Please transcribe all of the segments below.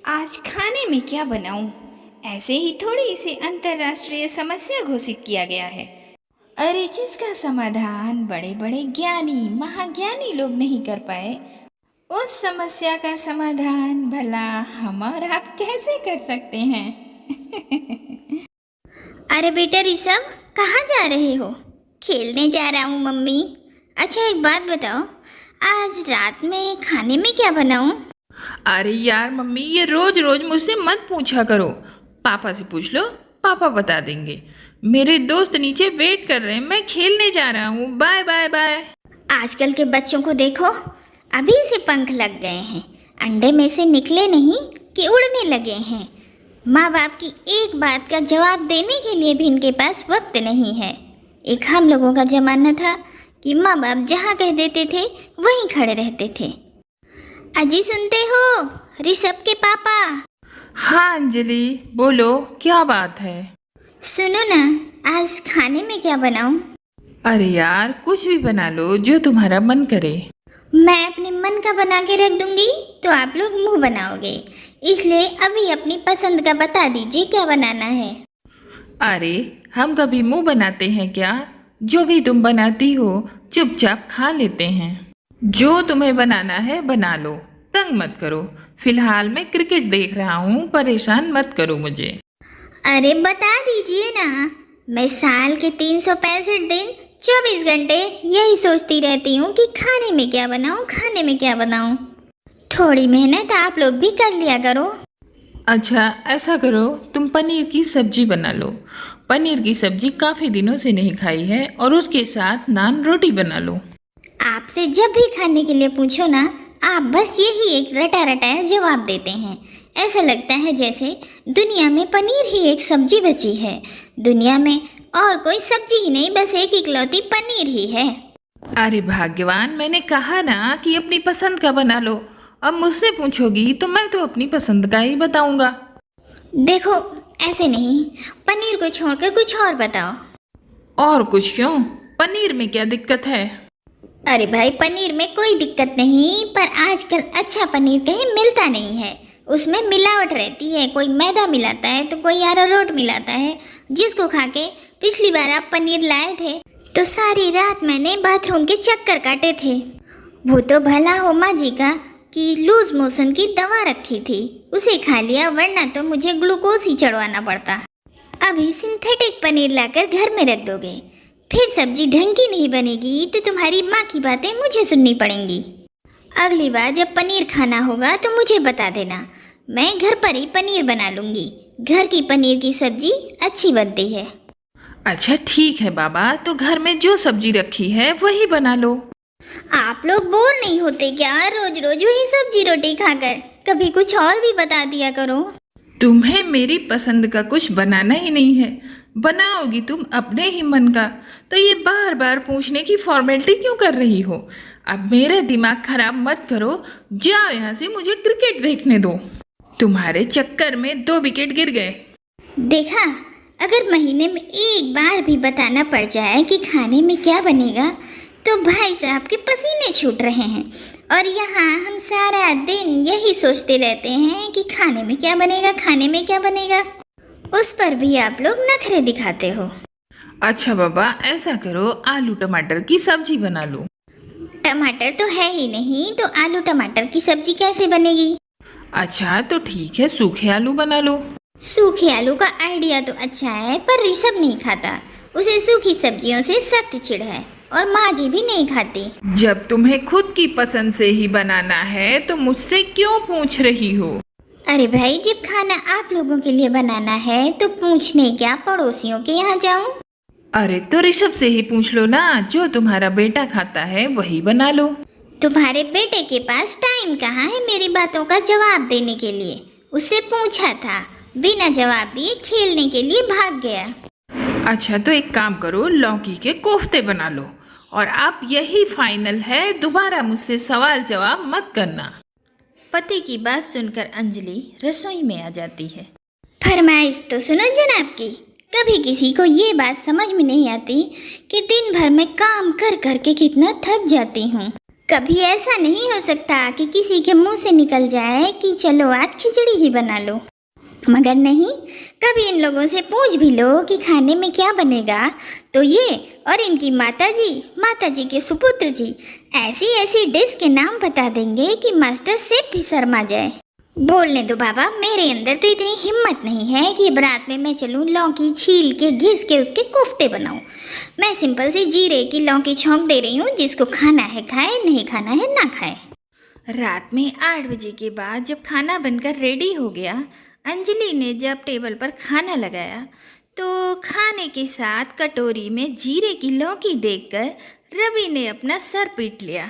आज खाने में क्या बनाऊं? ऐसे ही थोड़ी सी अंतर्राष्ट्रीय समस्या घोषित किया गया है। अरे जिसका समाधान बड़े बड़े ज्ञानी महाज्ञानी लोग नहीं कर पाए, उस समस्या का समाधान भला हम और आप कैसे कर सकते हैं? अरे बेटा ऋषभ, कहाँ जा रहे हो? खेलने जा रहा हूँ मम्मी। अच्छा एक बात बताओ, आज रात में खाने में क्या बनाऊँ? अरे यार मम्मी, ये रोज रोज मुझसे मत पूछा करो। पापा से पूछ लो, पापा बता देंगे। मेरे दोस्त नीचे वेट कर रहे हैं, मैं खेलने जा रहा हूँ। Bye bye bye. आजकल के बच्चों को देखो, अभी से पंख लग गए हैं, अंडे में से निकले नहीं कि उड़ने लगे हैं। माँ बाप की एक बात का जवाब देने के लिए भी इनके पास वक्त नहीं है। एक हम लोगों का जमाना था कि माँ बाप जहाँ कह देते थे वहीं खड़े रहते थे। अजी सुनते हो? ऋषभ के पापा। हाँ अंजलि, बोलो क्या बात है? सुनो ना, आज खाने में क्या बनाऊं? अरे यार, कुछ भी बना लो जो तुम्हारा मन करे। मैं अपने मन का बना के रख दूंगी तो आप लोग मुंह बनाओगे, इसलिए अभी अपनी पसंद का बता दीजिए क्या बनाना है। अरे हम कभी मुंह बनाते हैं क्या? जो भी तुम बनाती हो चुपचाप खा लेते हैं। जो तुम्हें बनाना है बना लो, तंग मत करो। फिलहाल मैं क्रिकेट देख रहा हूँ, परेशान मत करो मुझे। अरे बता दीजिए ना, मैं साल के 365 दिन 24 घंटे यही सोचती रहती हूँ कि खाने में क्या बनाऊँ, खाने में क्या बनाऊँ। थोड़ी मेहनत आप लोग भी कर लिया करो। अच्छा ऐसा करो, तुम पनीर की सब्जी बना लो। पनीर की सब्जी काफ़ी दिनों से नहीं खाई है, और उसके साथ नान रोटी बना लो। आपसे जब भी खाने के लिए पूछो ना, आप बस यही एक रटा रटाया जवाब देते हैं। ऐसा लगता है जैसे दुनिया में पनीर ही एक सब्जी बची है। दुनिया में और कोई सब्जी ही नहीं, बस एक इकलौती पनीर ही है। अरे भाग्यवान, मैंने कहा ना कि अपनी पसंद का बना लो। अब मुझसे पूछोगी तो मैं तो अपनी पसंद का ही बताऊंगा। देखो ऐसे नहीं, पनीर को छोड़कर कुछ और बताओ। और कुछ क्यों? पनीर में क्या दिक्कत है? अरे भाई, पनीर में कोई दिक्कत नहीं, पर आजकल अच्छा पनीर कहीं मिलता नहीं है। उसमें मिलावट रहती है, कोई मैदा मिलाता है तो कोई अरारोट मिलाता है, जिसको खा के पिछली बार आप पनीर लाए थे तो सारी रात मैंने बाथरूम के चक्कर काटे थे। वो तो भला हो माँ जी का कि लूज मोशन की दवा रखी थी, उसे खा लिया, वरना तो मुझे ग्लूकोज ही चढ़वाना पड़ता। अभी सिंथेटिक पनीर लाकर घर में रख दोगे, फिर सब्जी ढंग की नहीं बनेगी तो तुम्हारी माँ की बातें मुझे सुननी पड़ेंगी। अगली बार जब पनीर खाना होगा तो मुझे बता देना, मैं घर पर ही पनीर बना लूँगी। घर की पनीर की सब्जी अच्छी बनती है। अच्छा ठीक है बाबा, तो घर में जो सब्जी रखी है वही बना लो। आप लोग बोर नहीं होते क्या रोज रोज वही सब्जी रोटी खाकर? कभी कुछ और भी बता दिया करो। तुम्हें मेरी पसंद का कुछ बनाना ही नहीं है, बनाओगी तुम अपने ही मन का, तो ये बार बार पूछने की फॉर्मेलिटी क्यों कर रही हो? अब मेरा दिमाग खराब मत करो, जाओ यहाँ से, मुझे क्रिकेट देखने दो। तुम्हारे चक्कर में 2 विकेट गिर गए। देखा, अगर महीने में एक बार भी बताना पड़ जाए कि खाने में क्या बनेगा तो भाई साहब के पसीने छूट रहे हैं। और यहाँ हम सारा दिन यही सोचते रहते हैं कि खाने में क्या बनेगा, खाने में क्या बनेगा। उस पर भी आप लोग नखरे दिखाते हो। अच्छा बाबा, ऐसा करो, आलू टमाटर की सब्जी बना लो। टमाटर तो है ही नहीं, तो आलू टमाटर की सब्जी कैसे बनेगी? अच्छा तो ठीक है, सूखे आलू बना लो। सूखे आलू का आइडिया तो अच्छा है, पर ऋषभ नहीं खाता, उसे सूखी सब्जियों से सख्त चिढ़ है, और माँ जी भी नहीं खाती। जब तुम्हें खुद की पसंद से ही बनाना है तो मुझसे क्यों पूछ रही हो? अरे भाई, जब खाना आप लोगों के लिए बनाना है तो पूछने क्या पड़ोसियों के यहाँ जाऊं? अरे तो ऋषभ से ही पूछ लो ना, जो तुम्हारा बेटा खाता है वही बना लो। तुम्हारे बेटे के पास टाइम कहाँ है मेरी बातों का जवाब देने के लिए? उसे पूछा था, बिना जवाब दिए खेलने के लिए भाग गया। अच्छा तो एक काम करो, लौकी के कोफ्ते बना लो। और अब यही फाइनल है, दोबारा मुझसे सवाल जवाब मत करना। पति की बात सुनकर अंजलि रसोई में आ जाती है। फरमाइश तो सुनो जनाब की, कभी किसी को ये बात समझ में नहीं आती कि दिन भर में काम कर कर के कितना थक जाती हूँ। कभी ऐसा नहीं हो सकता कि किसी के मुंह से निकल जाए कि चलो आज खिचड़ी ही बना लो, मगर नहीं, कभी इन लोगों से पूछ भी लो कि खाने में क्या बनेगा तो ये और इनकी माताजी के सुपुत्र जी ऐसी ऐसी डिश के नाम बता देंगे कि मास्टर शेफ भी शर्मा जाए। बोलने दो बाबा, मेरे अंदर तो इतनी हिम्मत नहीं है कि रात में मैं चलूँ लौकी छील के घिस के उसके कोफ्ते बनाऊँ। मैं सिंपल सी जीरे की लौकी छौंक दे रही हूँ, जिसको खाना है खाए, नहीं खाना है ना खाए। रात में 8 बजे के बाद जब खाना बनकर रेडी हो गया, अंजलि ने जब टेबल पर खाना लगाया तो खाने के साथ कटोरी में जीरे की लौकी देखकर रवि ने अपना सर पीट लिया।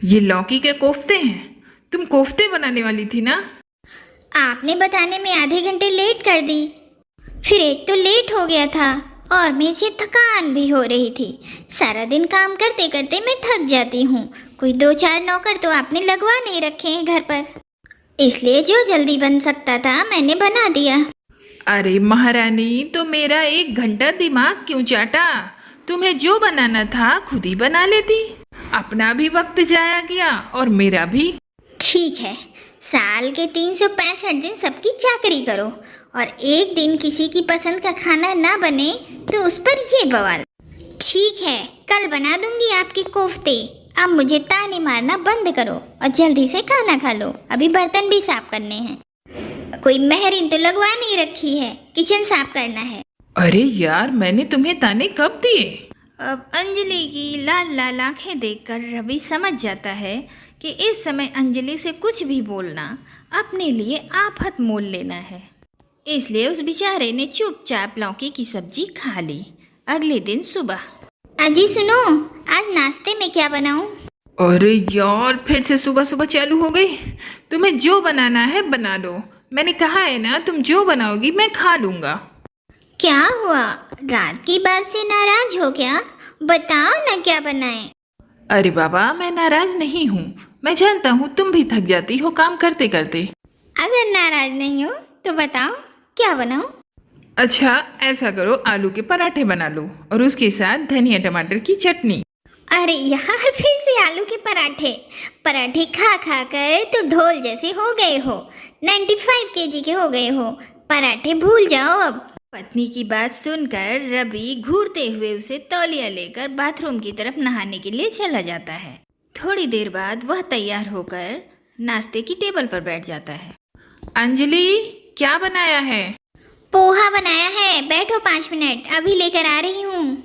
ये लौकी के कोफ्ते हैं? तुम कोफ्ते बनाने वाली थी ना? आपने बताने में आधे घंटे लेट कर दी, फिर एक तो लेट हो गया था और मुझे थकान भी हो रही थी। सारा दिन काम करते करते मैं थक जाती हूँ। कोई 2-4 नौकर तो आपने लगवा नहीं रखे हैं घर पर, इसलिए जो जल्दी बन सकता था मैंने बना दिया। अरे महारानी, तो मेरा 1 घंटा दिमाग क्यों चाटा? तुम्हें जो बनाना था खुद ही बना लेती। अपना भी वक्त जाया गया और मेरा भी। ठीक है, साल के 365 दिन सबकी चाकरी करो और एक दिन किसी की पसंद का खाना ना बने तो उस पर ये बवाल। ठीक है, कल बना दूंगी आपके कोफ्ते। अब मुझे ताने मारना बंद करो और जल्दी से खाना खा लो, अभी बर्तन भी साफ करने हैं। कोई मेहरीन तो लगवा नहीं रखी है, किचन साफ करना है। अरे यार, मैंने तुम्हें ताने कब दिए? अब अंजलि की लाल लाल आंखें देखकर रवि समझ जाता है कि इस समय अंजलि से कुछ भी बोलना अपने लिए आफत मोल लेना है। इसलिए उस बेचारे ने चुपचाप लौकी की सब्जी खा ली। अगले दिन सुबह, अजी सुनो, आज नाश्ते में क्या बनाऊं? अरे यार, फिर से सुबह सुबह चालू हो गई। तुम्हें जो बनाना है बना लो। मैंने कहा है ना, तुम जो बनाओगी मैं खा लूंगा। क्या हुआ, रात की बात से नाराज हो क्या? बताओ ना क्या बनाएं। अरे बाबा, मैं नाराज नहीं हूँ। मैं जानता हूँ तुम भी थक जाती हो काम करते करते। अगर नाराज नहीं हो तो बताओ क्या बनाऊं? अच्छा, ऐसा करो, आलू के पराठे बना लो और उसके साथ धनिया टमाटर की चटनी। अरे यार, फिर से आलू के पराठे खा खा कर तो ढोल जैसे हो गए हो। 95 केजी के हो गए हो। पराठे भूल जाओ अब। पत्नी की बात सुनकर रवि घूरते हुए उसे तौलिया लेकर बाथरूम की तरफ नहाने के लिए चला जाता है। थोड़ी देर बाद वह तैयार होकर नाश्ते की टेबल पर बैठ जाता है। अंजलि, क्या बनाया है? पोहा बनाया है, बैठो 5 मिनट, अभी लेकर आ रही हूँ।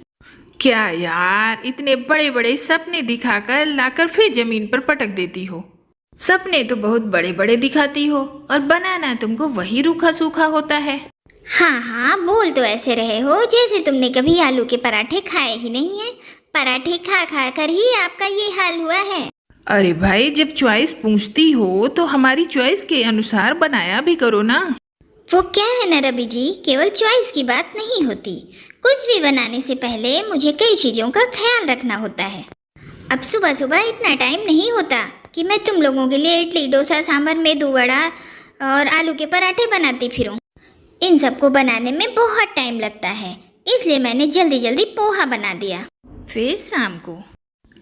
क्या यार, इतने बड़े बड़े सपने दिखाकर लाकर फिर जमीन पर पटक देती हो। सपने तो बहुत बड़े बड़े दिखाती हो और बनाना तुमको वही रूखा सूखा होता है। हाँ, बोल तो ऐसे रहे हो जैसे तुमने कभी आलू के पराठे खाए ही नहीं है। पराठे खा खा कर ही आपका ये हाल हुआ है। अरे भाई, जब चॉइस पूछती हो तो हमारी चॉइस के अनुसार बनाया भी करो ना। वो क्या है ना रवि जी, केवल चॉइस की बात नहीं होती। कुछ भी बनाने से पहले मुझे कई चीज़ों का ख्याल रखना होता है। अब सुबह सुबह इतना टाइम नहीं होता कि मैं तुम लोगों के लिए इडली डोसा सांभर मेदू वड़ा और आलू के पराठे बनाती फिरूं। इन सबको बनाने में बहुत टाइम लगता है, इसलिए मैंने जल्दी जल्दी पोहा बना दिया। फिर शाम को,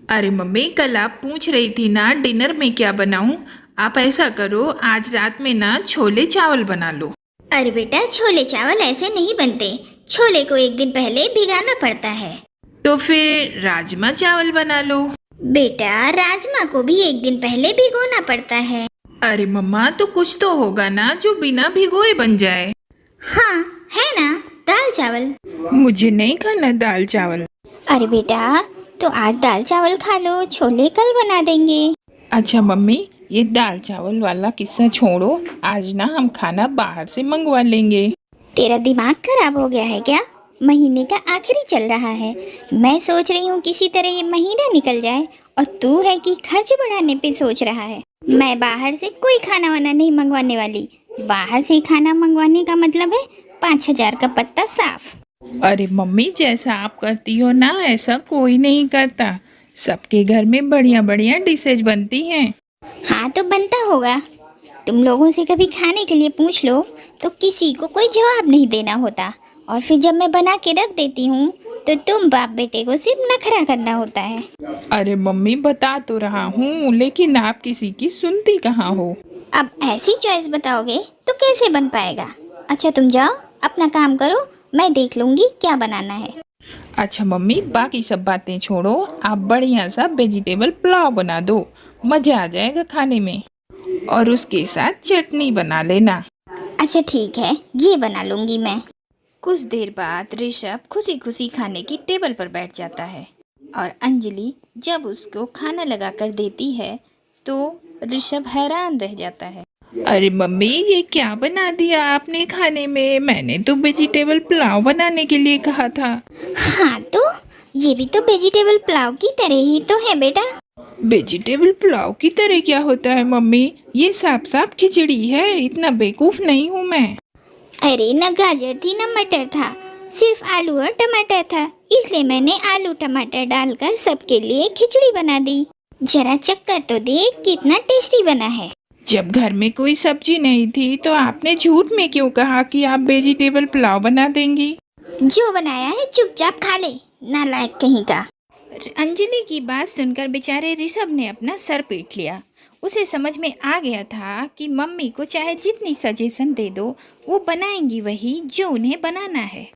अरे मम्मी, कल आप पूछ रही थी ना डिनर में क्या बनाऊं। आप ऐसा करो, आज रात में ना छोले चावल बना लो। अरे बेटा, छोले चावल ऐसे नहीं बनते। छोले को एक दिन पहले भिगाना पड़ता है। तो फिर राजमा चावल बना लो। बेटा, राजमा को भी एक दिन पहले भिगोना पड़ता है। अरे मम्मा, तो कुछ तो होगा ना जो बिना भिगोए बन जाए। हाँ, है ना, दाल चावल। मुझे नहीं खाना दाल चावल। अरे बेटा, तो आज दाल चावल खा लो, छोले कल बना देंगे। अच्छा मम्मी, ये दाल चावल वाला किस्सा छोड़ो। आज ना हम खाना बाहर से मंगवा लेंगे। तेरा दिमाग खराब हो गया है क्या? महीने का आखिरी चल रहा है। मैं सोच रही हूँ किसी तरह ये महीना निकल जाए और तू है कि खर्च बढ़ाने पे सोच रहा है। मैं बाहर से कोई खाना वाना नहीं मंगवाने वाली। बाहर से खाना मंगवाने का मतलब है 5,000 का पत्ता साफ। अरे मम्मी, जैसा आप करती हो ना ऐसा कोई नहीं करता। सबके घर में बढ़िया बढ़िया डिशेज बनती हैं। हाँ तो बनता होगा। तुम लोगों से कभी खाने के लिए पूछ लो तो किसी को कोई जवाब नहीं देना होता, और फिर जब मैं बना के रख देती हूँ तो तुम बाप बेटे को सिर्फ नखरा करना होता है। अरे मम्मी बता तो रहा हूँ, लेकिन आप किसी की सुनती कहाँ हो। अब ऐसी चॉइस बताओगे तो कैसे बन पाएगा। अच्छा तुम जाओ अपना काम करो, मैं देख लूँगी क्या बनाना है। अच्छा मम्मी, बाकी सब बातें छोड़ो, आप बढ़िया सा वेजिटेबल पुलाव बना दो, मज़ा आ जाएगा खाने में। और उसके साथ चटनी बना लेना। अच्छा ठीक है, ये बना लूँगी मैं। कुछ देर बाद ऋषभ खुशी खुशी खाने की टेबल पर बैठ जाता है और अंजलि जब उसको खाना लगा कर देती है तो ऋषभ हैरान रह जाता है। अरे मम्मी, ये क्या बना दिया आपने खाने में? मैंने तो वेजिटेबल पुलाव बनाने के लिए कहा था। हाँ तो ये भी तो वेजिटेबल पुलाव की तरह ही तो है बेटा। वेजिटेबल पुलाव की तरह क्या होता है मम्मी? ये साफ साफ खिचड़ी है, इतना बेवकूफ़ नहीं हूँ मैं। अरे न गाजर थी न मटर था, सिर्फ आलू और टमाटर था, इसलिए मैंने आलू टमाटर डालकर सबके लिए खिचड़ी बना दी। जरा चक्कर तो देख कितना टेस्टी बना है। जब घर में कोई सब्जी नहीं थी तो आपने झूठ में क्यों कहा कि आप वेजिटेबल पुलाव बना देंगी? जो बनाया है चुपचाप खा ले, नालायक कहीं का। अंजलि की बात सुनकर बेचारे ऋषभ ने अपना सर पीट लिया। उसे समझ में आ गया था कि मम्मी को चाहे जितनी सजेशन दे दो वो बनाएंगी वही जो उन्हें बनाना है।